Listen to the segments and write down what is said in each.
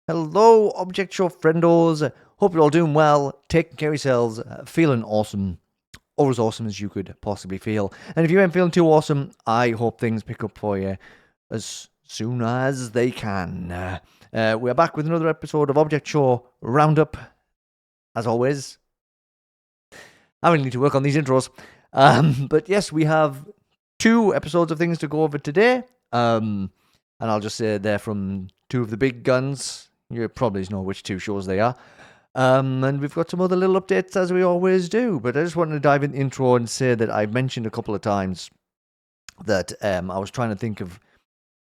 Hello, Object Show friendos. Hope you're all doing well, taking care of yourselves, feeling awesome, or as awesome as you could possibly feel. And if you ain't feeling too awesome, I hope things pick up for you as soon as they can. We're back with another episode of Object Show Roundup. As always, I really need to work on these intros. But yes, we have 2 episodes of things to go over today. And I'll just say they're from 2 of the big guns. You probably know which 2 shows they are. And we've got some other little updates as we always do. But I just wanted to dive in the intro and say that I've mentioned a couple of times that I was trying to think of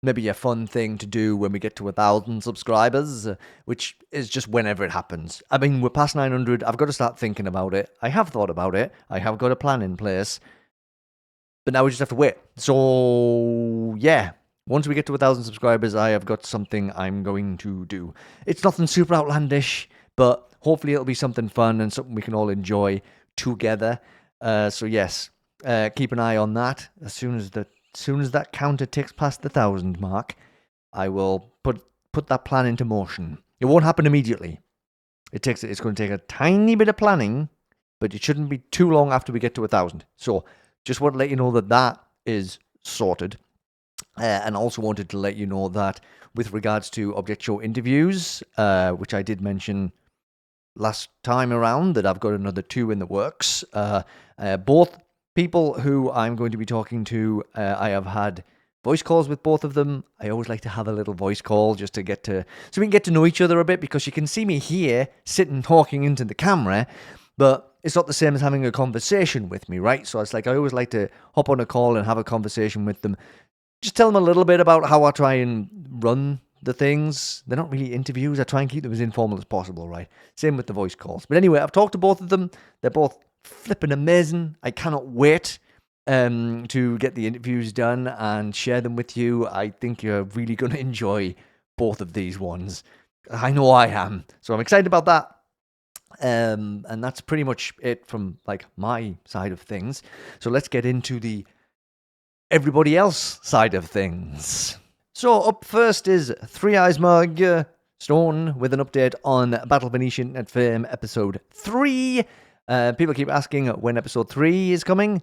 maybe a fun thing to do when we get to 1,000 subscribers, which is just whenever it happens. I mean, we're past 900. I've got to start thinking about it. I have thought about it. I have got a plan in place. But now we just have to wait. So, yeah. Once we get to 1,000 subscribers, I have got something I'm going to do. It's nothing super outlandish, but hopefully it'll be something fun and something we can all enjoy together. So yes, keep an eye on that. As soon as that counter ticks past the 1,000 mark, I will put that plan into motion. It won't happen immediately. It's going to take a tiny bit of planning, but it shouldn't be too long after we get to 1,000. So just want to let you know that is sorted. And also wanted to let you know that with regards to Object Show interviews, which I did mention last time around, that I've got another 2 in the works. Both people who I'm going to be talking to, I have had voice calls with both of them. I always like to have a little voice call just to so we can get to know each other a bit, because you can see me here sitting talking into the camera, but it's not the same as having a conversation with me, right? So it's like I always like to hop on a call and have a conversation with them. Just tell them a little bit about how I try and run the things. They're not really interviews. I try and keep them as informal as possible, right? Same with the voice calls. But anyway, I've talked to both of them. They're both flipping amazing. I cannot wait to get the interviews done and share them with you. I think you're really going to enjoy both of these ones. I know I am. So I'm excited about that. And that's pretty much it from like my side of things. So let's get into the everybody else side of things. So up first is Three Eyes Mug Stone with an update on Battle of Inanimate Fame episode 3. People keep asking when episode 3 is coming.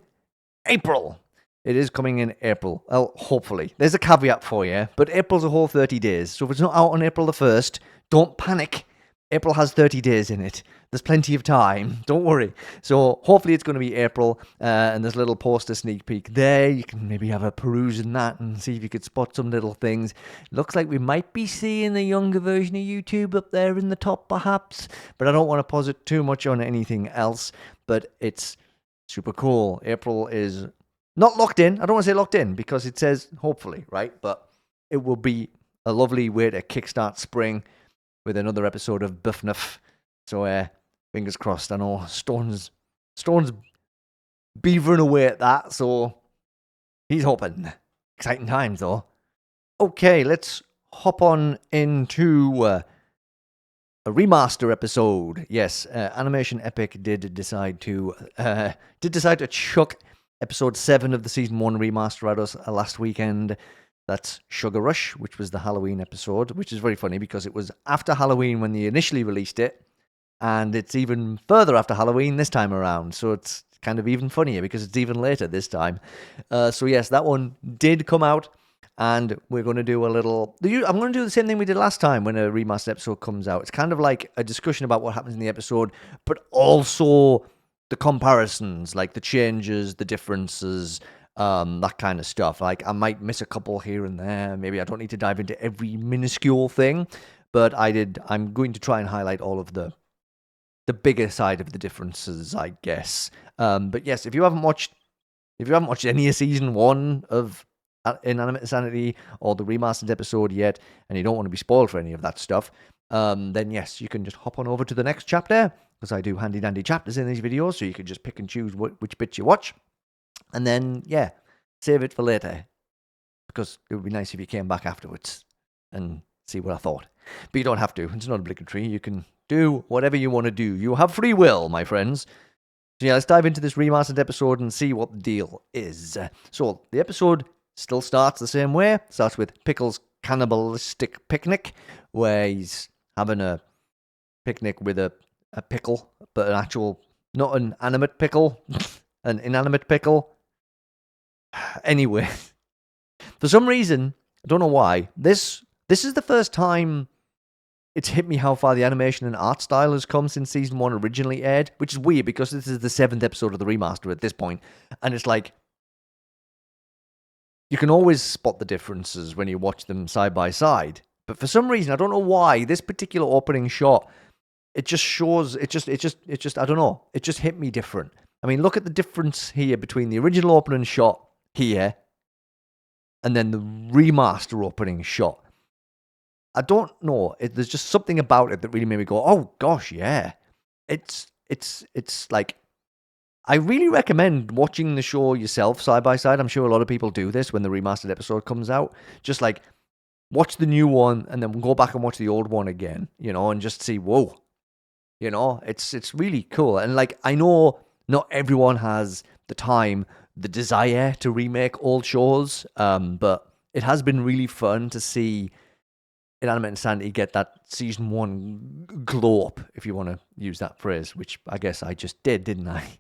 April. It is coming in April. Well, hopefully. There's a caveat for you, but April's a whole 30 days. So if it's not out on April the 1st, don't panic. April has 30 days in it. There's plenty of time. Don't worry. So hopefully it's going to be April, and there's a little poster sneak peek there. You can maybe have a peruse in that and see if you could spot some little things. Looks like we might be seeing the younger version of YouTube up there in the top, perhaps. But I don't want to posit too much on anything else. But it's super cool. April is not locked in. I don't want to say locked in because it says hopefully, right? But it will be a lovely way to kickstart spring with another episode of BFNIF. So fingers crossed. I know Stone's beavering away at that, so he's hoping. Exciting times, though. Okay, let's hop on into a remaster episode. Yes, AnimationEpic did decide to chuck episode 7 of the season 1 remaster at us last weekend. That's Sugar Rush, which was the Halloween episode, which is very funny because it was after Halloween when they initially released it, and it's even further after Halloween this time around, so it's kind of even funnier because it's even later this time. So yes, that one did come out, and we're going to do I'm going to do the same thing we did last time when a remastered episode comes out. It's kind of like a discussion about what happens in the episode, but also the comparisons, like the changes, the differences, that kind of stuff. Like I might miss a couple here and there. Maybe I don't need to dive into every minuscule thing, but I'm going to try and highlight all of the bigger side of the differences, I guess. But yes, if you haven't watched any of season 1 of Inanimate Insanity or the remastered episode yet, and you don't want to be spoiled for any of that stuff, then yes, you can just hop on over to the next chapter, because I do handy dandy chapters in these videos, so you can just pick and choose which bits you watch. And then, yeah, save it for later. Because it would be nice if you came back afterwards and see what I thought. But you don't have to. It's not obligatory. You can do whatever you want to do. You have free will, my friends. So yeah, let's dive into this remastered episode and see what the deal is. So the episode still starts the same way. Starts with Pickles' cannibalistic picnic, where he's having a picnic with a pickle, but not an animate pickle, an inanimate pickle. Anyway, for some reason, I don't know why, this is the first time it's hit me how far the animation and art style has come since season 1 originally aired, which is weird because this is the 7th episode of the remaster at this point, and it's like, you can always spot the differences when you watch them side by side, but for some reason, I don't know why, this particular opening shot, I don't know, it just hit me different. I mean, look at the difference here between the original opening shot here and then the remaster opening shot. I don't know. There's just something about it that really made me go, oh gosh, yeah. It's like, I really recommend watching the show yourself side by side. I'm sure a lot of people do this when the remastered episode comes out. Just like, watch the new one and then go back and watch the old one again, and just see, whoa. It's really cool. And like, I know not everyone has the time, the desire to remake old shows, but it has been really fun to see Inanimate Insanity get that season 1 glow up, if you want to use that phrase, which I guess I just did, didn't I?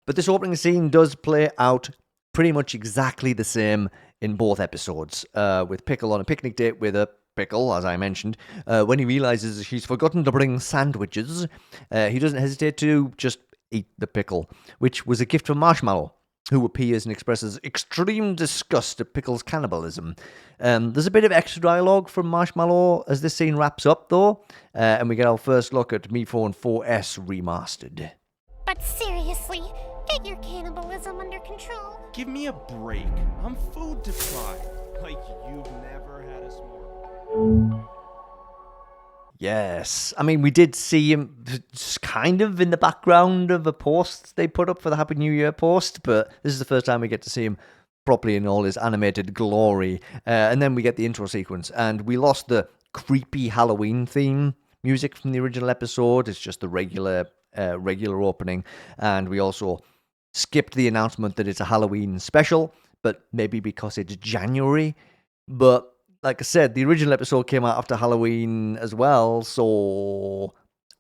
But this opening scene does play out pretty much exactly the same in both episodes, with Pickle on a picnic date with a pickle, as I mentioned. When he realizes he's forgotten to bring sandwiches, he doesn't hesitate to just eat the pickle, which was a gift from Marshmallow, who appears and expresses extreme disgust at Pickle's cannibalism. There's a bit of extra dialogue from Marshmallow as this scene wraps up, though, and we get our first look at WebzForevz remastered. But seriously, get your cannibalism under control. Give me a break. I'm food deprived. Like you've never had a s'more. Yes. I mean, we did see him kind of in the background of a post they put up for the Happy New Year post, but this is the first time we get to see him properly in all his animated glory. And then we get the intro sequence, and we lost the creepy Halloween theme music from the original episode. It's just the regular opening, and we also skipped the announcement that it's a Halloween special, but maybe because it's January. But like I said, the original episode came out after Halloween as well, so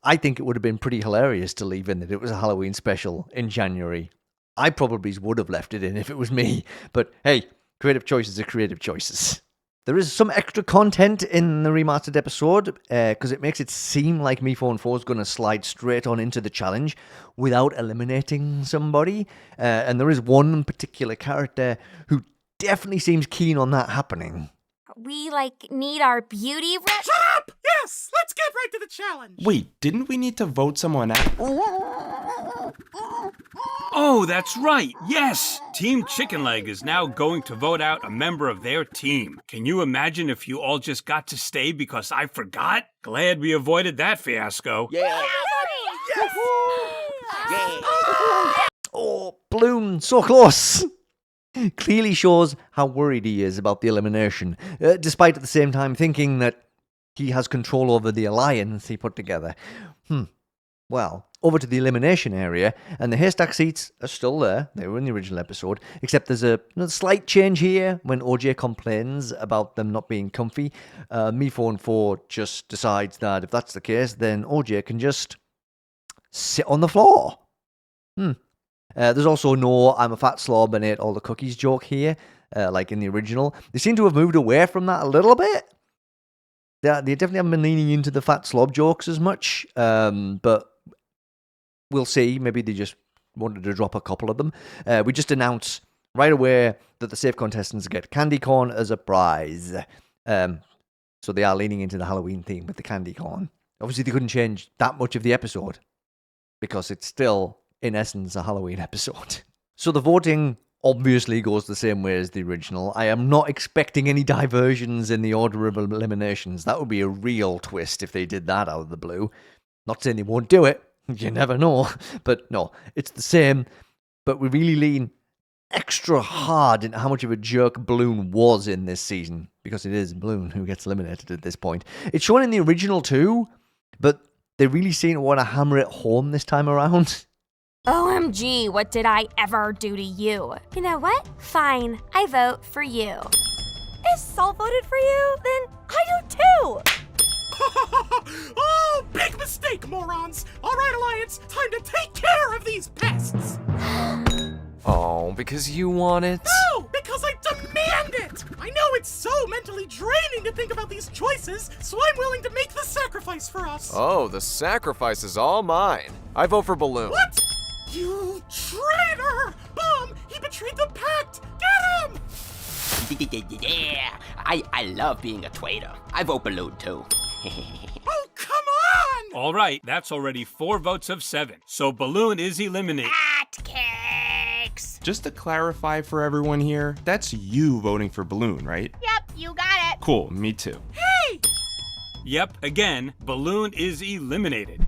I think it would have been pretty hilarious to leave in that it was a Halloween special in January. I probably would have left it in if it was me, but hey, creative choices are creative choices. There is some extra content in the remastered episode, because it makes it seem like WebzForevz is going to slide straight on into the challenge without eliminating somebody, and there is one particular character who definitely seems keen on that happening. We, need our beauty... Shut up! Yes, let's get right to the challenge. Wait, didn't we need to vote someone out? Oh, that's right. Yes. Team Chicken Leg is now going to vote out a member of their team. Can you imagine if you all just got to stay because I forgot? Glad we avoided that fiasco. Yeah! Yes! Yeah. Oh, Bloom, so close! Clearly shows how worried he is about the elimination, despite at the same time thinking that he has control over the alliance he put together. Well, over to the elimination area, and the haystack seats are still there. They were in the original episode, except there's a slight change here when OJ complains about them not being comfy. WebzForevz just decides that if that's the case, then OJ can just sit on the floor. There's also no I'm a fat slob and ate all the cookies joke here, like in the original. They seem to have moved away from that a little bit. They definitely haven't been leaning into the fat slob jokes as much, but we'll see. Maybe they just wanted to drop a couple of them. We just announced right away that the safe contestants get candy corn as a prize. So they are leaning into the Halloween theme with the candy corn. Obviously, they couldn't change that much of the episode because it's still, in essence, a Halloween episode. So the voting obviously goes the same way as the original. I am not expecting any diversions in the order of eliminations. That would be a real twist if they did that out of the blue. Not saying they won't do it. You never know. But no, it's the same. But we really lean extra hard into how much of a jerk Bloom was in this season, because it is Bloom who gets eliminated at this point. It's shown in the original too, but they really seem to want to hammer it home this time around. OMG, what did I ever do to you? You know what? Fine, I vote for you. If Saul voted for you, then I do too. Oh, big mistake, morons! Alright, Alliance, time to take care of these pests! Oh, because you want it? No, because I demand it! I know it's so mentally draining to think about these choices, so I'm willing to make the sacrifice for us. Oh, the sacrifice is all mine. I vote for Balloon. What? You traitor! Bomb, he betrayed the pact! Get him! Yeah, I love being a traitor. I vote Balloon too. Oh, come on! All right, that's already 4 votes of 7. So Balloon is eliminated. Cakes. Just to clarify for everyone here, that's you voting for Balloon, right? Yep, you got it. Cool, me too. Hey! Yep, again, Balloon is eliminated.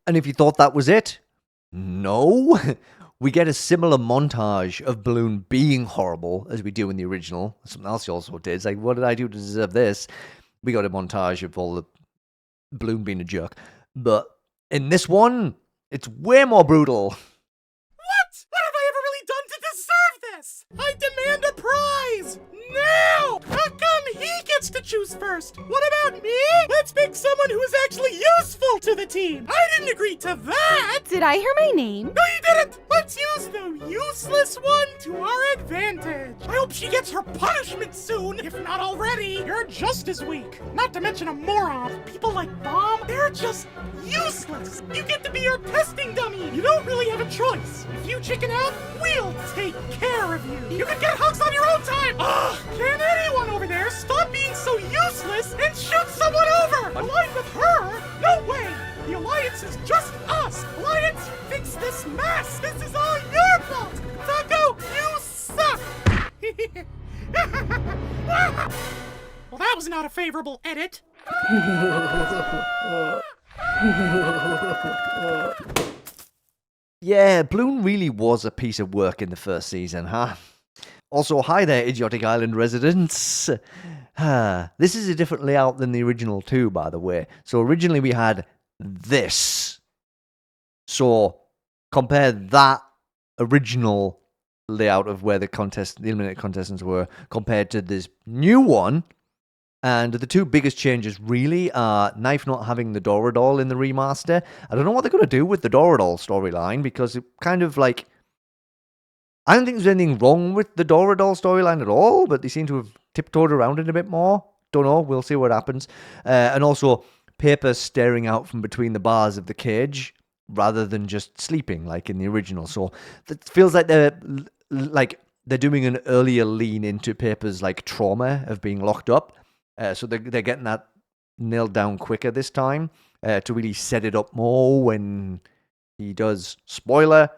And if you thought that was it, no. We get a similar montage of Balloon being horrible as we do in the original. Something else he also did. It's like, what did I do to deserve this? We got a montage of all the Balloon being a jerk. But in this one, it's way more brutal. What? What have I ever really done to deserve this? I demand a prize! Now! How come he gets to choose first? What about me? Let's pick someone who is actually useful to the team. I didn't agree to that! Did I hear my name? No, you didn't! Let's use the useless one to our advantage. I hope she gets her punishment soon, if not already. You're just as weak. Not to mention a moron. People like Bomb, they're just useless. You get to be your testing dummy. You don't really have a choice. If you chicken out, we'll take care of you. You can get hugs on your own time. Ugh, can anyone over there stop being so useless and shoot someone over? Align with her? No way. The Alliance is just us! Alliance, fix this mess! This is all your fault! Taco, you suck! Well, that was not a favorable edit. Yeah, Balloon really was a piece of work in the first season, huh? Also, hi there, Idiotic Island residents. This is a different layout than the original too, by the way. So originally we had this. So compare that original layout of where the eliminated contestants were compared to this new one. And the two biggest changes really are Knife not having the Dora doll in the remaster. I don't know what they're going to do with the Dora doll storyline because it kind of like... I don't think there's anything wrong with the Dora doll storyline at all, but they seem to have tiptoed around it a bit more. Don't know. We'll see what happens. And also, Paper staring out from between the bars of the cage rather than just sleeping like in the original. So it feels like they're doing an earlier lean into Paper's like trauma of being locked up. So they're getting that nailed down quicker this time to really set it up more when he does, spoiler,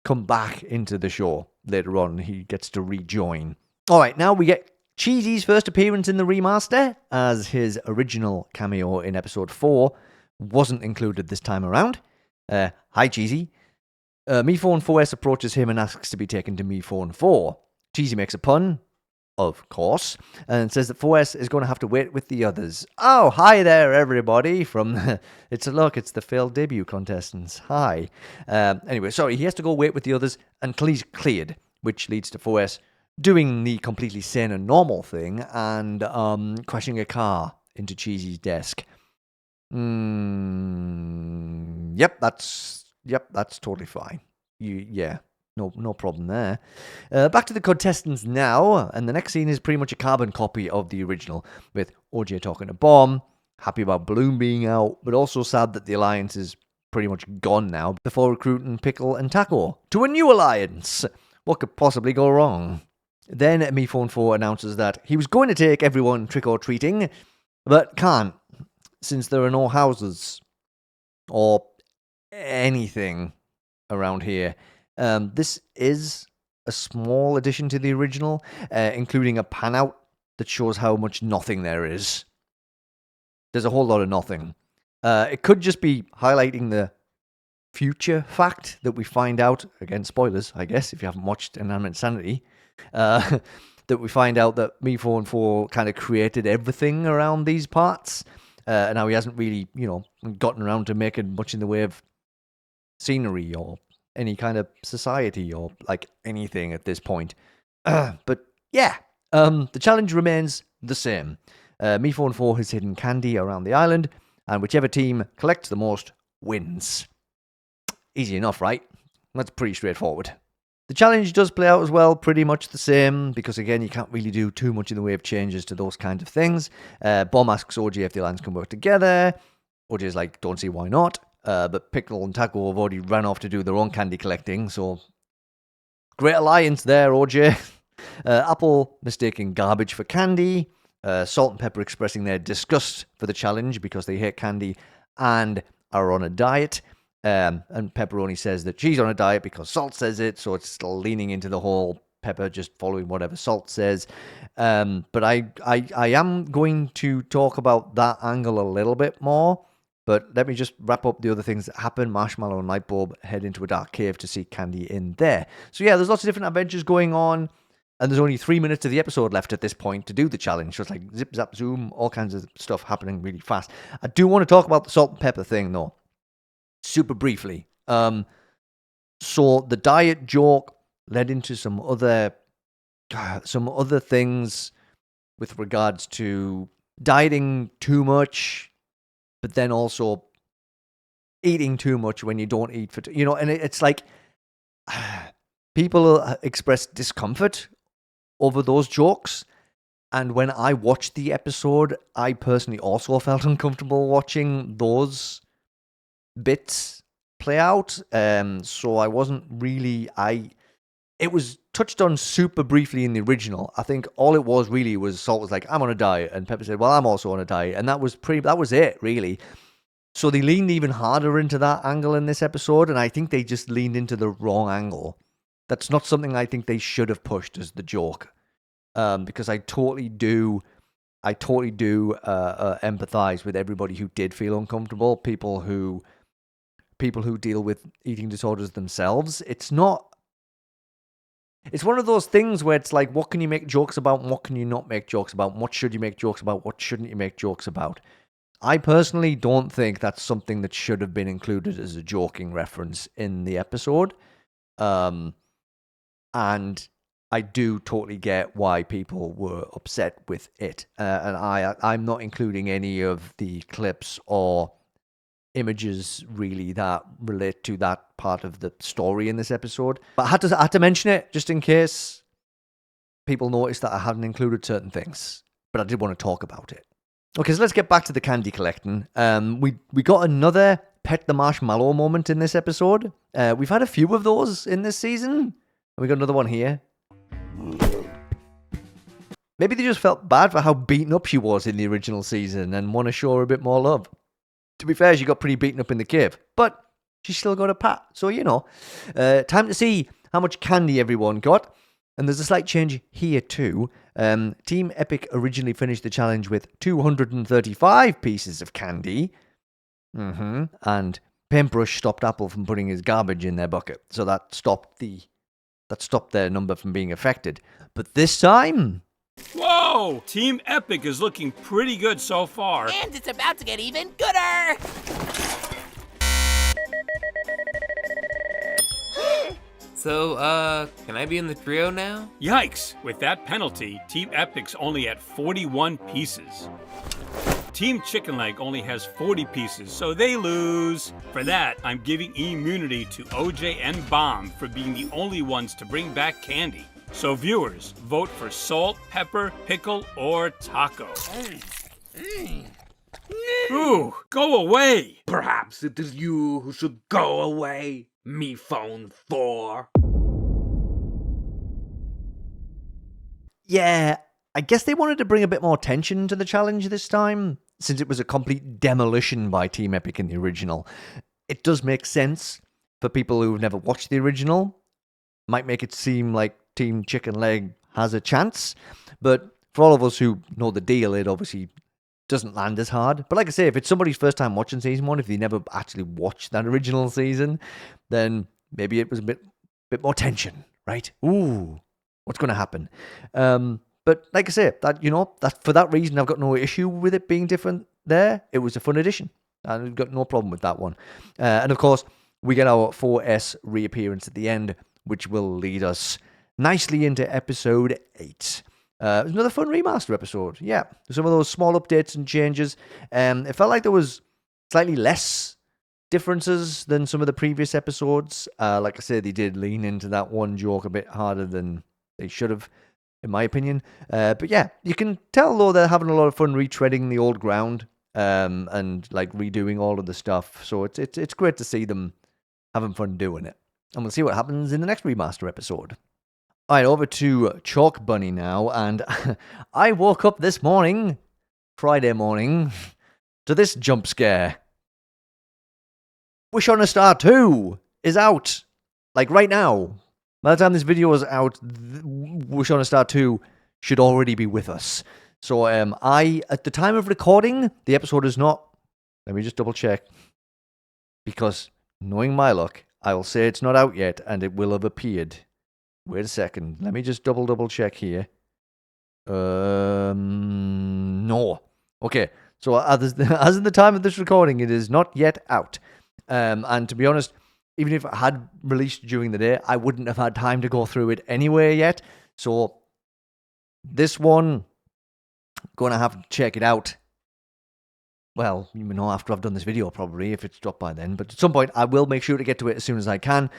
come back into the show later on. He gets to rejoin. All right, now we get Cheesy's first appearance in the remaster, as his original cameo in episode 4 wasn't included this time around. Hi, Cheesy. MePhone 4S approaches him and asks to be taken to MePhone 4. Cheesy makes a pun, of course, and says that 4S is going to have to wait with the others. Oh, hi there, everybody, from it's the failed debut contestants. Hi. Anyway, sorry, he has to go wait with the others until he's cleared, which leads to 4S doing the completely sane and normal thing and crashing a car into Cheesy's desk. Yep, that's totally fine. No problem there. Back to the contestants now, and the next scene is pretty much a carbon copy of the original, with OJ talking to Bomb, happy about Balloon being out, but also sad that the alliance is pretty much gone now, before recruiting Pickle and Taco to a new alliance. What could possibly go wrong? Then MePhone 4 announces that he was going to take everyone trick-or-treating, but can't, since there are no houses or anything around here. This is a small addition to the original, including a pan-out that shows how much nothing there is. There's a whole lot of nothing. It could just be highlighting the future fact that we find out, again, spoilers, I guess, if you haven't watched Inanimate Insanity, that we find out that MePhone 4 kind of created everything around these parts, and how he hasn't really, gotten around to making much in the way of scenery or any kind of society or like anything at this point. But yeah, the challenge remains the same. Me4 4 has hidden candy around the island, and whichever team collects the most wins. Easy enough, right? That's pretty straightforward. The challenge does play out as well, pretty much the same, because again, you can't really do too much in the way of changes to those kinds of things. Bomb asks OJ if the alliance can work together. OJ's like, don't see why not. But Pickle and Taco have already ran off to do their own candy collecting, so great alliance there, OJ. Apple mistaking garbage for candy. Salt and Pepper expressing their disgust for the challenge because they hate candy and are on a diet. And Pepperoni says that she's on a diet because Salt says it, so it's still leaning into the whole Pepper just following whatever Salt says. But I am going to talk about that angle a little bit more. But let me just wrap up the other things that happen. Marshmallow and Lightbulb head into a dark cave to seek candy in there. So yeah, there's lots of different adventures going on. And there's only 3 minutes of the episode left at this point to do the challenge. So it's like zip, zap, zoom, all kinds of stuff happening really fast. I do want to talk about the Salt and Pepper thing, though. Super briefly. So the diet joke led into some other things with regards to dieting too much, but then also eating too much when you don't eat for... and it's like... People express discomfort over those jokes. And when I watched the episode, I personally also felt uncomfortable watching those bits play out. So I wasn't really... It was touched on super briefly in the original. I think all it was really was Salt was like, I'm on a diet. And Pepper said, well, I'm also on a diet. And that was it, really. So they leaned even harder into that angle in this episode. And I think they just leaned into the wrong angle. That's not something I think they should have pushed as the joke. Because I totally do empathize with everybody who did feel uncomfortable. People who deal with eating disorders themselves. It's one of those things where it's like, what can you make jokes about and what can you not make jokes about? And what should you make jokes about? What shouldn't you make jokes about? I personally don't think that's something that should have been included as a joking reference in the episode. And I do totally get why people were upset with it. And I'm not including any of the clips or images really that relate to that part of the story in this episode. But I had to mention it just in case people noticed that I hadn't included certain things. But I did want to talk about it. Okay, so let's get back to the candy collecting. We got another Pet the Marshmallow moment in this episode. We've had a few of those in this season. And we got another one here. Maybe they just felt bad for how beaten up she was in the original season and want to show her a bit more love. To be fair, she got pretty beaten up in the cave, but she still got a pat. So, time to see how much candy everyone got. And there's a slight change here too. Team Epic originally finished the challenge with 235 pieces of candy. And Paintbrush stopped Apple from putting his garbage in their bucket. So that stopped their number from being affected. But this time... Whoa! Team Epic is looking pretty good so far. And it's about to get even gooder! So, can I be in the trio now? Yikes! With that penalty, Team Epic's only at 41 pieces. Team Chicken Leg only has 40 pieces, so they lose. For that, I'm giving immunity to OJ and Bomb for being the only ones to bring back candy. So viewers, vote for Salt, Pepper, Pickle, or Taco. Ooh, go away! Perhaps it is you who should go away, me phone 4. Yeah, I guess they wanted to bring a bit more tension to the challenge this time, since it was a complete demolition by Team Epic in the original. It does make sense for people who've never watched the original. Might make it seem like Team Chicken Leg has a chance, but for all of us who know the deal, it obviously doesn't land as hard. But like I say, if it's somebody's first time watching season 1, if they never actually watched that original season, then maybe it was a bit more tension, right? Ooh, what's going to happen? But like I say, that for that reason, I've got no issue with it being different there. It was a fun addition. I've got no problem with that one. And of course, we get our 4S reappearance at the end, which will lead us nicely into episode 8. It was another fun remaster episode. Yeah, some of those small updates and changes. It felt like there was slightly less differences than some of the previous episodes. Like I said, they did lean into that one joke a bit harder than they should have, in my opinion. But yeah, you can tell though they're having a lot of fun retreading the old ground and like redoing all of the stuff. So it's great to see them having fun doing it. And we'll see what happens in the next remaster episode. All right, over to chalkbunny now, and I woke up this morning, Friday morning, to this jump scare. Wish on a Star 2 is out, like right now. By the time this video is out, Wish on a Star 2 should already be with us. So at the time of recording, the episode is not, let me just double check, because knowing my luck, I will say it's not out yet, and it will have appeared. Wait a second. Let me just double check here. No. Okay. So as of the time of this recording, it is not yet out. And to be honest, even if it had released during the day, I wouldn't have had time to go through it anyway yet. So this one, going to have to check it out. Well, you know, after I've done this video probably, if it's dropped by then. But at some point, I will make sure to get to it as soon as I can.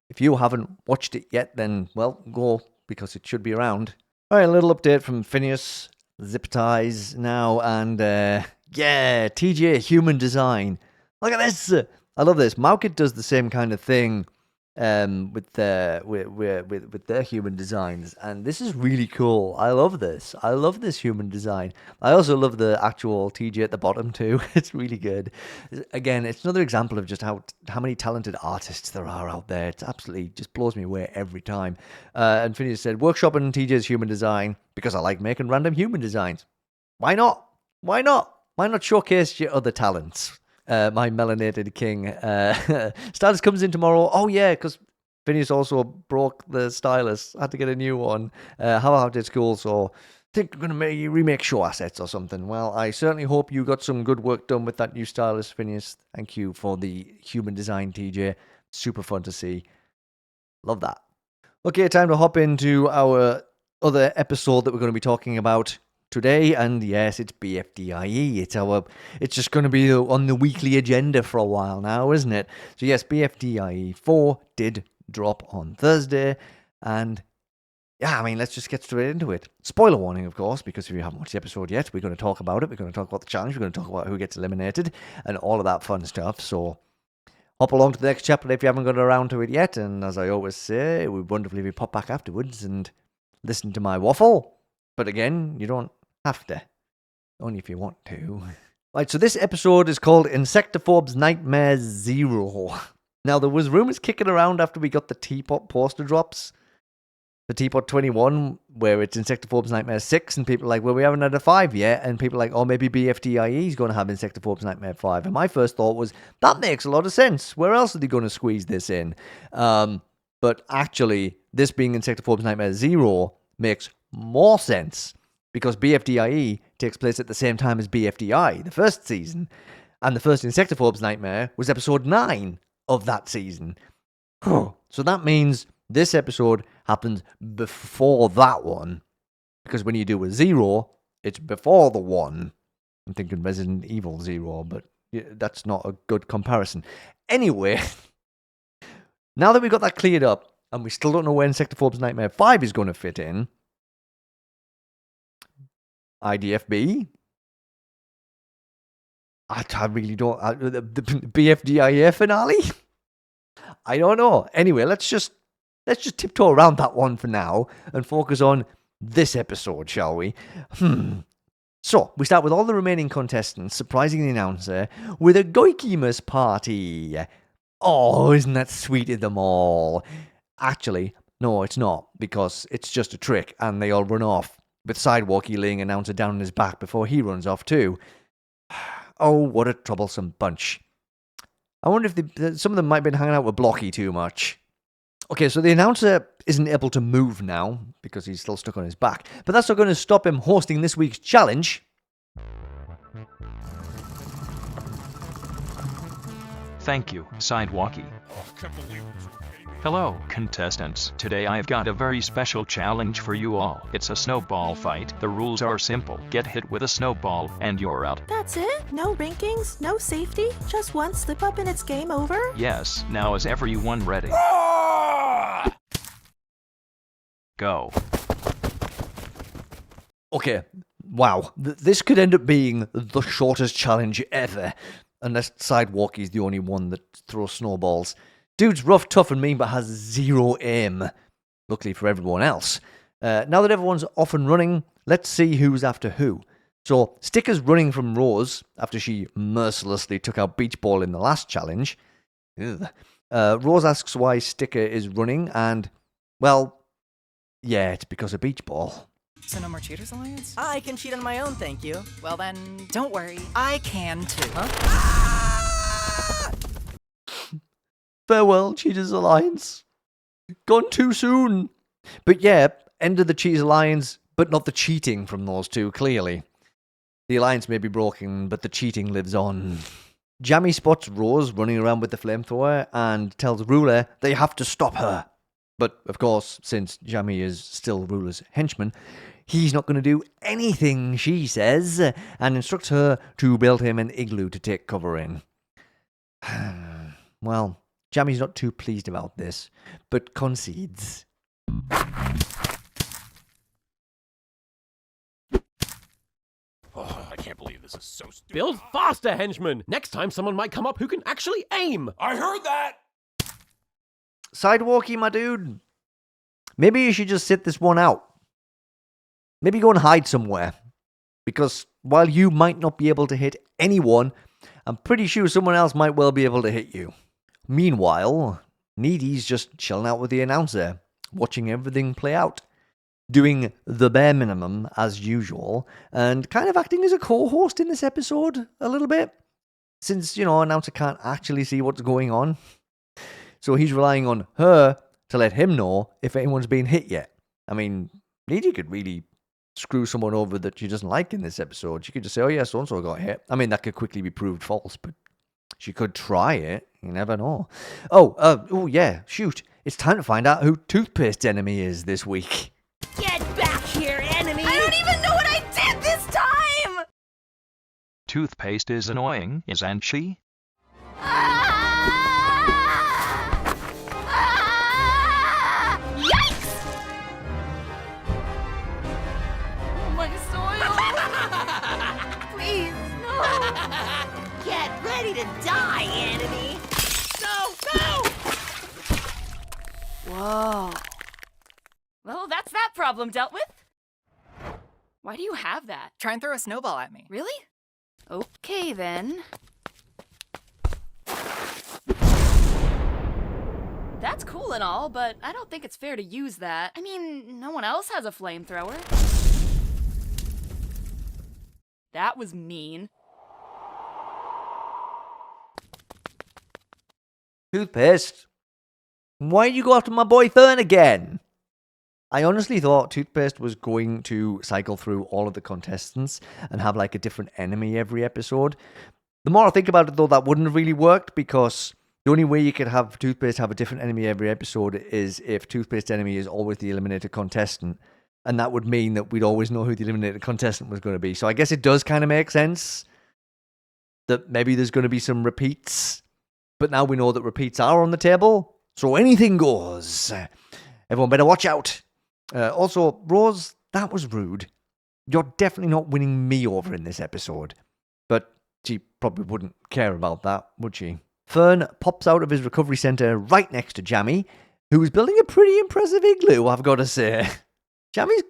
If you haven't watched it yet, then, well, go, because it should be around. All right, a little update from Finneas, zippedties now, and, yeah, TJ Human Design. Look at this! I love this. Mowkit does the same kind of thing with their human designs, and this is really cool. I love this. I love this human design. I also love the actual TJ at the bottom too. It's really good. Again, it's another example of just how many talented artists there are out there. It's absolutely just blows me away every time. And Phineas said, workshopping TJ's human design because I like making random human designs. Why not? Why not? Why not showcase your other talents? My melanated king. Stylus comes in tomorrow. Oh yeah, because Phineas also broke the stylus. Had to get a new one. How about it school? So I think we're going to remake show assets or something. Well, I certainly hope you got some good work done with that new stylus, Phineas. Thank you for the human design, TJ. Super fun to see. Love that. Okay, time to hop into our other episode that we're going to be talking about today, and yes, it's BFDIE. It's just going to be on the weekly agenda for a while now, isn't it? So yes, BFDIE 4 did drop on Thursday, and yeah, I mean, let's just get straight into it. Spoiler warning, of course, because if you haven't watched the episode yet, we're going to talk about it. We're going to talk about the challenge. We're going to talk about who gets eliminated and all of that fun stuff. So hop along to the next chapter if you haven't got around to it yet. And as I always say, it would be wonderful if you pop back afterwards and listen to my waffle. But again, you don't have to. Only if you want to. Right, so this episode is called Insectophobes Nightmare 0. Now, there was rumors kicking around after we got the Teapot poster drops. The Teapot 21, where it's Insectophobes Nightmare 6, and people are like, well, we haven't had a 5 yet, and people are like, oh, maybe BFDIE is going to have Insectophobes Nightmare 5. And my first thought was, that makes a lot of sense. Where else are they going to squeeze this in? But actually, this being Insectophobes Nightmare 0 makes more sense, because BFDIE takes place at the same time as BFDI, the first season, and the first Insectophobes Nightmare was episode 9 of that season. So that means this episode happens before that one, because when you do a 0, it's before the 1. I'm thinking Resident Evil 0, but that's not a good comparison. Anyway, now that we've got that cleared up, and we still don't know where Insectophobes Nightmare 5 is going to fit in, IDFB? I really don't. The BFDIE finale? I don't know. Anyway, let's just tiptoe around that one for now and focus on this episode, shall we? So, we start with all the remaining contestants surprising the announcer with a Goikimus party. Oh, isn't that sweet of them all? Actually, no, it's not, because it's just a trick and they all run off, with Sidewalkie laying announcer down on his back before he runs off too. Oh, what a troublesome bunch. I wonder if some of them might have been hanging out with Blocky too much. Okay, so the announcer isn't able to move now, because he's still stuck on his back. But that's not going to stop him hosting this week's challenge. Thank you, Sidewalkie. Hello, contestants. Today I've got a very special challenge for you all. It's a snowball fight. The rules are simple. Get hit with a snowball and you're out. That's it? No rankings? No safety? Just one slip up and it's game over? Yes, now is everyone ready? Go. Okay, wow. This could end up being the shortest challenge ever. Unless Sidewalky's the only one that throws snowballs. Dude's rough, tough, and mean, but has zero aim. Luckily for everyone else. Now that everyone's off and running, let's see who's after who. So, Sticker's running from Rose after she mercilessly took out Beach Ball in the last challenge. Rose asks why Sticker is running, and, well, yeah, it's because of Beach Ball. So no more Cheaters Alliance? I can cheat on my own, thank you. Well then, don't worry. I can too. Huh? Farewell, Cheaters Alliance. Gone too soon. But yeah, end of the Cheaters Alliance, but not the cheating from those two, clearly. The alliance may be broken, but the cheating lives on. Jammy spots Rose running around with the flamethrower and tells Ruler they have to stop her. But, of course, since Jammy is still Ruler's henchman, he's not going to do anything she says, and instructs her to build him an igloo to take cover in. Well, Jammy's not too pleased about this, but concedes. Oh, I can't believe this is so stupid. Build faster, henchman! Next time someone might come up who can actually aim! I heard that! Sidewalky, my dude. Maybe you should just sit this one out. Maybe go and hide somewhere. Because while you might not be able to hit anyone, I'm pretty sure someone else might well be able to hit you. Meanwhile, Needy's just chilling out with the announcer, watching everything play out, doing the bare minimum as usual, and kind of acting as a co-host in this episode a little bit, since, announcer can't actually see what's going on. So he's relying on her to let him know if anyone's been hit yet. I mean, Needy could really screw someone over that she doesn't like in this episode. She could just say, oh yeah, so-and-so got hit. I mean, that could quickly be proved false, but she could try it. You never know. Oh yeah, shoot. It's time to find out who Toothpaste's enemy is this week. Get back here, enemy! I don't even know what I did this time! Toothpaste is annoying, isn't she? Yikes! My soil! Please, no! Get ready to die, enemy! No! Whoa. Well, that's that problem dealt with. Why do you have that? Try and throw a snowball at me. Really? Okay, then. That's cool and all, but I don't think it's fair to use that. I mean, no one else has a flamethrower. That was mean. Toothpaste, why'd you go after my boy Fern again? I honestly thought Toothpaste was going to cycle through all of the contestants and have like a different enemy every episode. The more I think about it though, that wouldn't have really worked, because the only way you could have Toothpaste have a different enemy every episode is if Toothpaste's enemy is always the eliminated contestant. And that would mean that we'd always know who the eliminated contestant was going to be. So I guess it does kind of make sense that maybe there's going to be some repeats. But now we know that repeats are on the table, so anything goes. Everyone better watch out. Also, Rose, that was rude. You're definitely not winning me over in this episode. But she probably wouldn't care about that, would she? Fern pops out of his recovery center right next to Jammy, who is building a pretty impressive igloo, I've got to say. Jammy's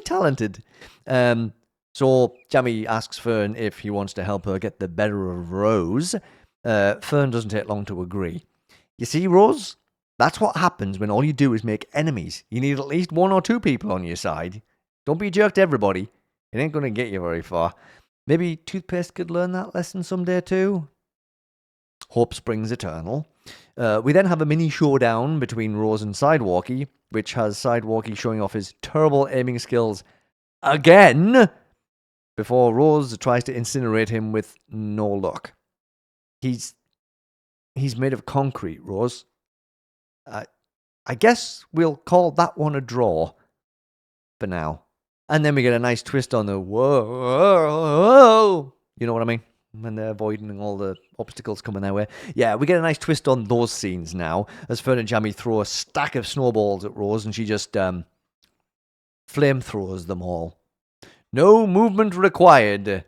talented. So Jammy asks Fern if he wants to help her get the better of Rose. Fern doesn't take long to agree. You see, Rose? That's what happens when all you do is make enemies. You need at least one or two people on your side. Don't be a jerk to everybody. It ain't going to get you very far. Maybe Toothpaste could learn that lesson someday too. Hope springs eternal. We then have a mini showdown between Rose and Sidewalky, which has Sidewalky showing off his terrible aiming skills again, before Rose tries to incinerate him with no luck. He's made of concrete, Rose. I guess we'll call that one a draw for now. And then we get a nice twist on the whoa. You know what I mean? When they're avoiding all the obstacles coming their way. Yeah, we get a nice twist on those scenes now, as Fern and Jammy throw a stack of snowballs at Rose, and she just flamethrowers them all. No movement required.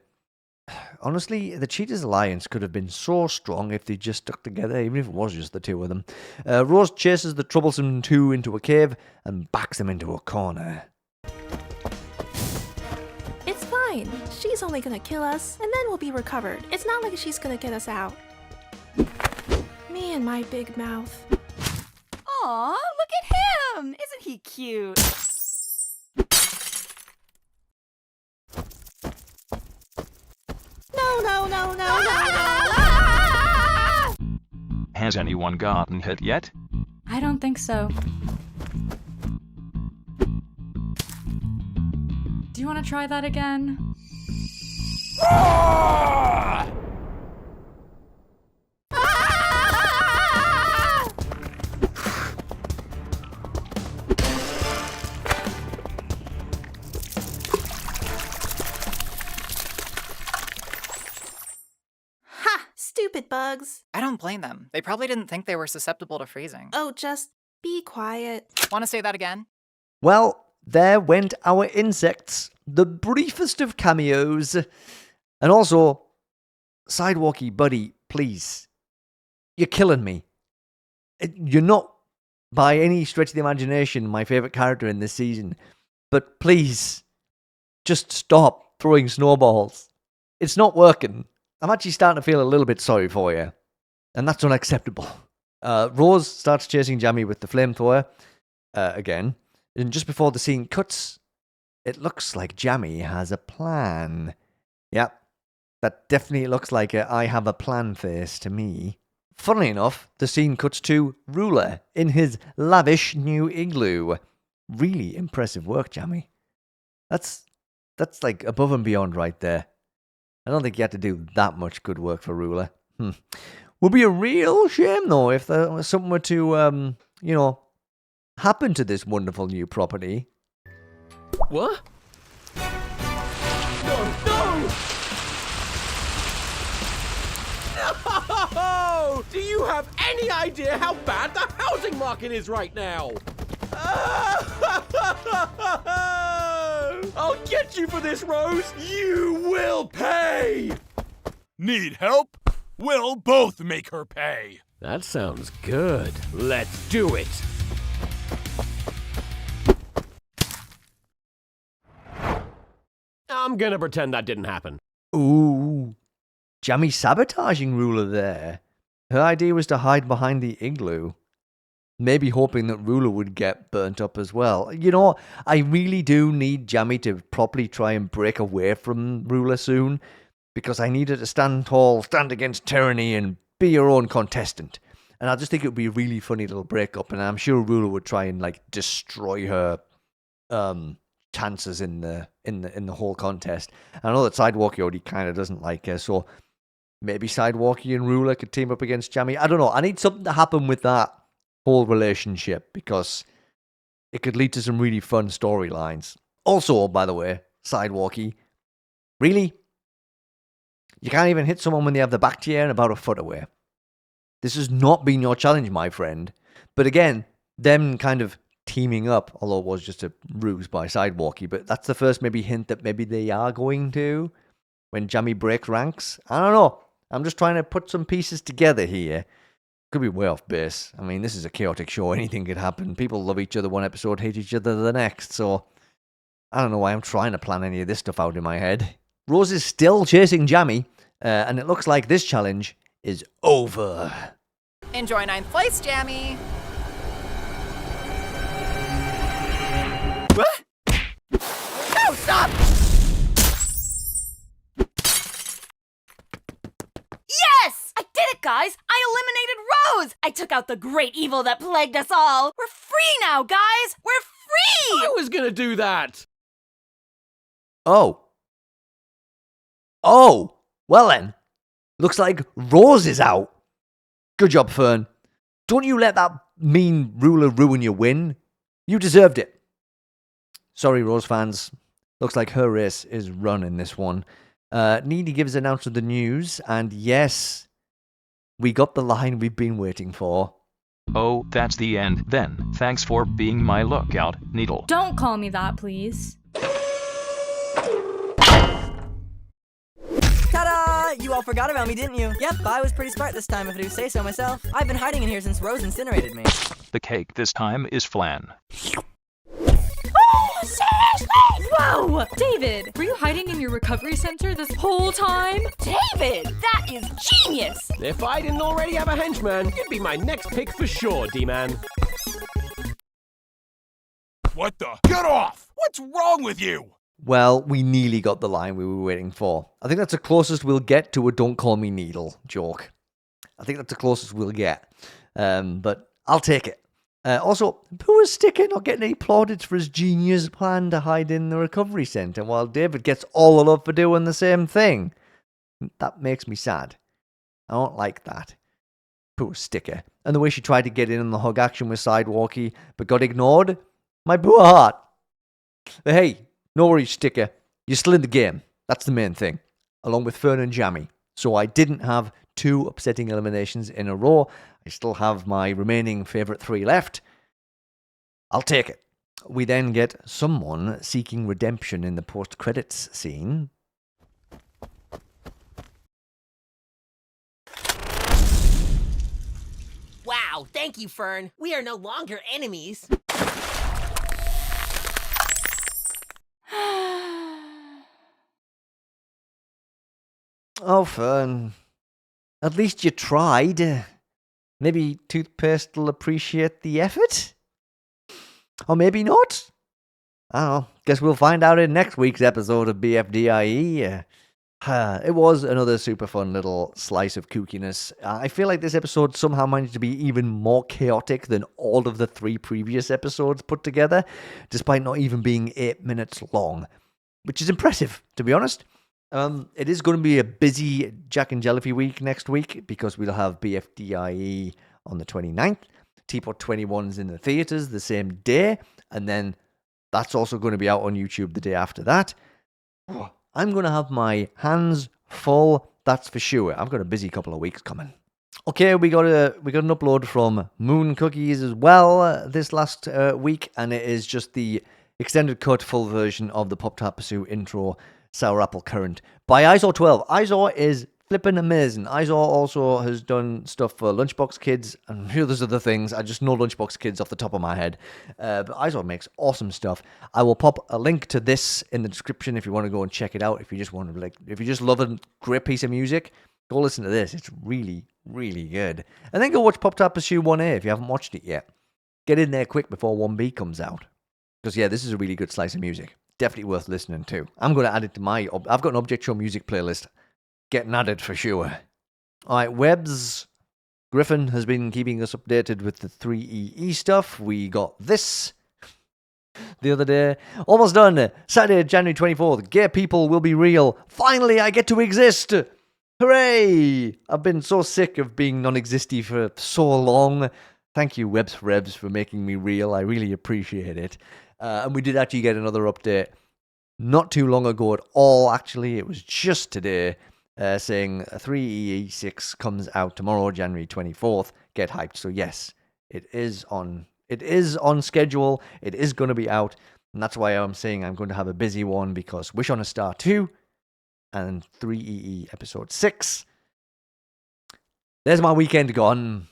Honestly, the Cheetah's Alliance could have been so strong if they just stuck together, even if it was just the two of them. Rose chases the troublesome two into a cave and backs them into a corner. It's fine. She's only gonna kill us, and then we'll be recovered. It's not like she's gonna get us out. Me and my big mouth. Aw, look at him! Isn't he cute? No. Has anyone gotten hit yet? I don't think so. Do you want to try that again? Stupid bugs. I don't blame them. They probably didn't think they were susceptible to freezing. Oh, just be quiet. Want to say that again? Well, there went our insects. The briefest of cameos. And also, Sidewalky buddy, please. You're killing me. You're not, by any stretch of the imagination, my favourite character in this season. But please, just stop throwing snowballs. It's not working. I'm actually starting to feel a little bit sorry for you. And that's unacceptable. Rose starts chasing Jammy with the flamethrower again. And just before the scene cuts, it looks like Jammy has a plan. Yep, that definitely looks like a I have a plan face to me. Funnily enough, the scene cuts to Ruler in his lavish new igloo. Really impressive work, Jammy. That's like above and beyond right there. I don't think you had to do that much good work for Ruler. Would be a real shame, though, if there was something were to, happen to this wonderful new property. What? No! Do you have any idea how bad the housing market is right now? I'll get you for this, Rose! You will pay! Need help? We'll both make her pay. That sounds good. Let's do it! I'm gonna pretend that didn't happen. Ooh. Jammy sabotaging Ruler there. Her idea was to hide behind the igloo. Maybe hoping that Ruler would get burnt up as well. You know, I really do need Jammy to properly try and break away from Ruler soon. Because I need her to stand tall, stand against tyranny, and be her own contestant. And I just think it would be a really funny little breakup. And I'm sure Ruler would try and, destroy her chances in the whole contest. I know that Sidewalky already kind of doesn't like her, so maybe Sidewalky and Ruler could team up against Jammy. I don't know. I need something to happen with that whole relationship because it could lead to some really fun storylines. Also, by the way, Sidewalky, really? You can't even hit someone when they have the back to you and about a foot away. This has not been your challenge, my friend. But again, them kind of teaming up, although it was just a ruse by Sidewalky, but that's the first maybe hint that maybe they are going to when Jammy breaks ranks. I don't know. I'm just trying to put some pieces together here. Could be way off base. I mean, this is a chaotic show. Anything could happen. People love each other one episode, hate each other the next. So I don't know why I'm trying to plan any of this stuff out in my head. Rose is still chasing Jammy, and it looks like this challenge is over. Enjoy 9th place, Jammy. What? No, stop! Yes! I did it, guys! I eliminated Rose! I took out the great evil that plagued us all! We're free now, guys! We're free! I was gonna do that! Oh, well then. Looks like Rose is out. Good job, Fern. Don't you let that mean ruler ruin your win. You deserved it. Sorry, Rose fans. Looks like her race is run in this one. Needy gives an announce of the news, and yes, we got the line we've been waiting for. Oh, that's the end then. Thanks for being my lookout, Needle. Don't call me that, please. Ta-da! You all forgot about me, didn't you? Yep, I was pretty smart this time, if I do say so myself. I've been hiding in here since Rose incinerated me. The cake this time is flan. Oh, seriously? Whoa! David, were you hiding in your recovery center this whole time? David, that is genius! If I didn't already have a henchman, you'd be my next pick for sure, D-Man. What the? Get off! What's wrong with you? Well, we nearly got the line we were waiting for. I think that's the closest we'll get to a "Don't Call Me Needle" joke. I think that's the closest we'll get. But I'll take it. Also, poor Sticker not getting any plaudits for his genius plan to hide in the recovery centre, while David gets all the love for doing the same thing. That makes me sad. I don't like that. Poor Sticker. And the way she tried to get in on the hug action with Sidewalkie, but got ignored. My poor heart. But hey, no worries, Sticker. You're still in the game. That's the main thing. Along with Fern and Jammy. So I didn't have 2 upsetting eliminations in a row. I still have my remaining favourite 3 left. I'll take it. We then get someone seeking redemption in the post-credits scene. Wow, thank you, Fern. We are no longer enemies. Oh, Fern. At least you tried. Maybe Toothpaste will appreciate the effort? Or maybe not? I don't know. Guess we'll find out in next week's episode of BFDIE. It was another super fun little slice of kookiness. I feel like this episode somehow managed to be even more chaotic than all of the 3 previous episodes put together, despite not even being 8 minutes long. Which is impressive, to be honest. It is going to be a busy Jack and Jellyfy week next week because we'll have BFDIE on the 29th. Teapot 21's in the theatres the same day. And then that's also going to be out on YouTube the day after that. I'm going to have my hands full, that's for sure. I've got a busy couple of weeks coming. Okay, we got an upload from Mooncookiez as well this last week. And it is just the extended cut full version of the Pop-Tart Pursuit intro Sour Apple Current by Izor12. Izor is flipping amazing. Izor also has done stuff for Lunchbox Kids and a few other things. I just know Lunchbox Kids off the top of my head. But Izor makes awesome stuff. I will pop a link to this in the description if you want to go and check it out. If you just want to, if you just love a great piece of music, go listen to this. It's really, really good. And then go watch Pop-Tart Pursuit 1A if you haven't watched it yet. Get in there quick before 1B comes out. Because yeah, this is a really good slice of music. Definitely worth listening to. I'm going to add it to my... I've got an Object Show music playlist. Getting added for sure. Alright, Webs. Griffin has been keeping us updated with the THREEEE stuff. We got this the other day. Almost done. Saturday, January 24th. Gay people will be real. Finally, I get to exist. Hooray! I've been so sick of being non-existy for so long. Thank you, WebzForevz, for making me real. I really appreciate it. And we did actually get another update not too long ago at all, actually. It was just today, saying THREEEE 6 comes out tomorrow, January 24th. Get hyped. So yes, it is on schedule. It is going to be out. And that's why I'm saying I'm going to have a busy one, because Wish on a Star 2 and THREEEE Episode 6. There's my weekend gone.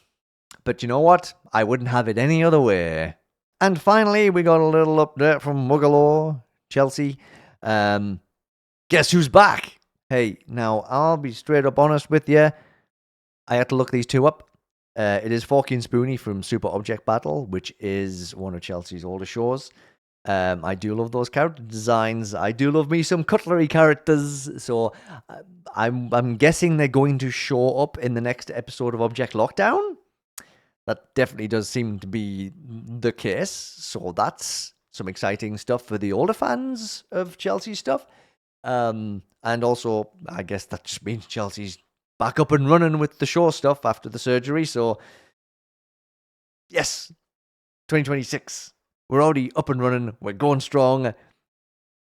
But you know what? I wouldn't have it any other way. And finally, we got a little update from Wuggolo, Chelsea. Guess who's back? Hey, now, I'll be straight up honest with you. I had to look these 2 up. It is Forky and Spoony from Super Object Battle, which is one of Chelsea's older shows. I do love those character designs. I do love me some cutlery characters. So I'm guessing they're going to show up in the next episode of Object Lockdown. That definitely does seem to be the case. So that's some exciting stuff for the older fans of Chelsea stuff. And also, I guess that just means Chelsea's back up and running with the show stuff after the surgery. So Yes, 2026. We're already up and running. We're going strong.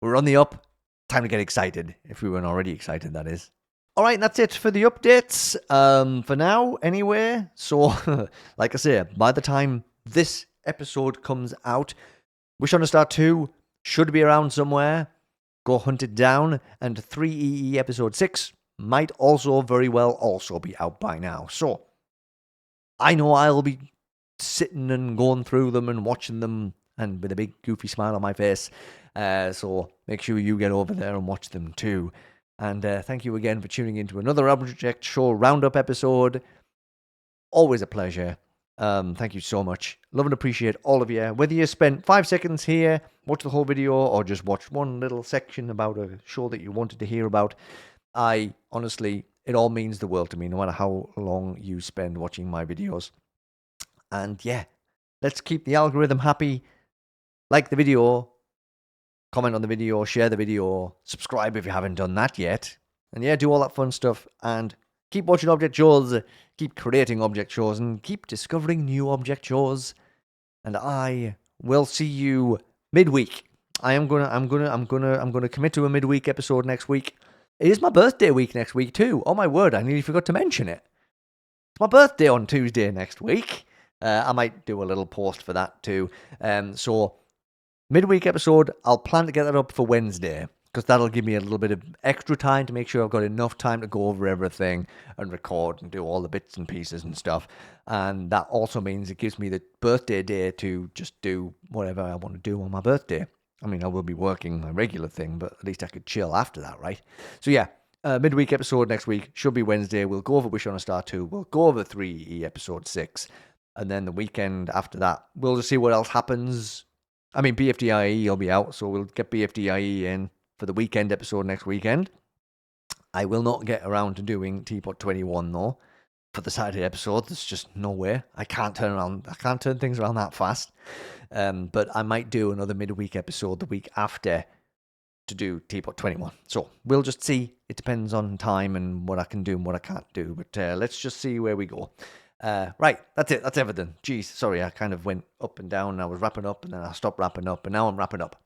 We're on the up. Time to get excited. If we weren't already excited, that is. All right, that's it for the updates. For now, anyway. So, like I say, by the time this episode comes out, Wish on a Star 2 should be around somewhere. Go hunt it down. And 3EE Episode 6 might also very well also be out by now. So, I know I'll be sitting and going through them and watching them and with a big goofy smile on my face. So make sure you get over there and watch them too. And thank you again for tuning into another Object Show Roundup episode. Always a pleasure. Thank you so much. Love and appreciate all of you. Whether you spent 5 seconds here, watch the whole video, or just watch one little section about a show that you wanted to hear about, I honestly, it all means the world to me, no matter how long you spend watching my videos. And yeah, let's keep the algorithm happy. Like the video, comment on the video, share the video, subscribe if you haven't done that yet. And yeah, do all that fun stuff. And keep watching object shows, keep creating object shows, and keep discovering new object shows. And I will see you midweek. I'm gonna commit to a midweek episode next week. It is my birthday week next week too. Oh my word, I nearly forgot to mention it. It's my birthday on Tuesday next week. I might do a little post for that too. So midweek episode, I'll plan to get that up for Wednesday, because that'll give me a little bit of extra time to make sure I've got enough time to go over everything and record and do all the bits and pieces and stuff. And that also means it gives me the birthday day to just do whatever I want to do on my birthday. I mean, I will be working my regular thing, but at least I could chill after that, right? So yeah, midweek episode next week should be Wednesday. We'll go over Wish on a Star 2. We'll go over 3EE Episode 6. And then the weekend after that, we'll just see what else happens. I mean, BFDIE will be out, so we'll get BFDIE in for the weekend episode next weekend. I will not get around to doing Teapot 21, though, for the Saturday episode. There's just no way. I can't turn things around that fast. But I might do another midweek episode the week after to do Teapot 21. So we'll just see. It depends on time and what I can do and what I can't do. But let's just see where we go. Right, that's it. That's everything. Jeez, sorry, I kind of went up and down. I was wrapping up, and then I stopped wrapping up, and now I'm wrapping up.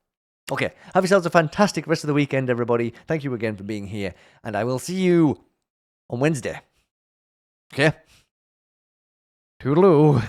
Okay, have yourselves a fantastic rest of the weekend, everybody. Thank you again for being here, and I will see you on Wednesday. Okay? Toodaloo.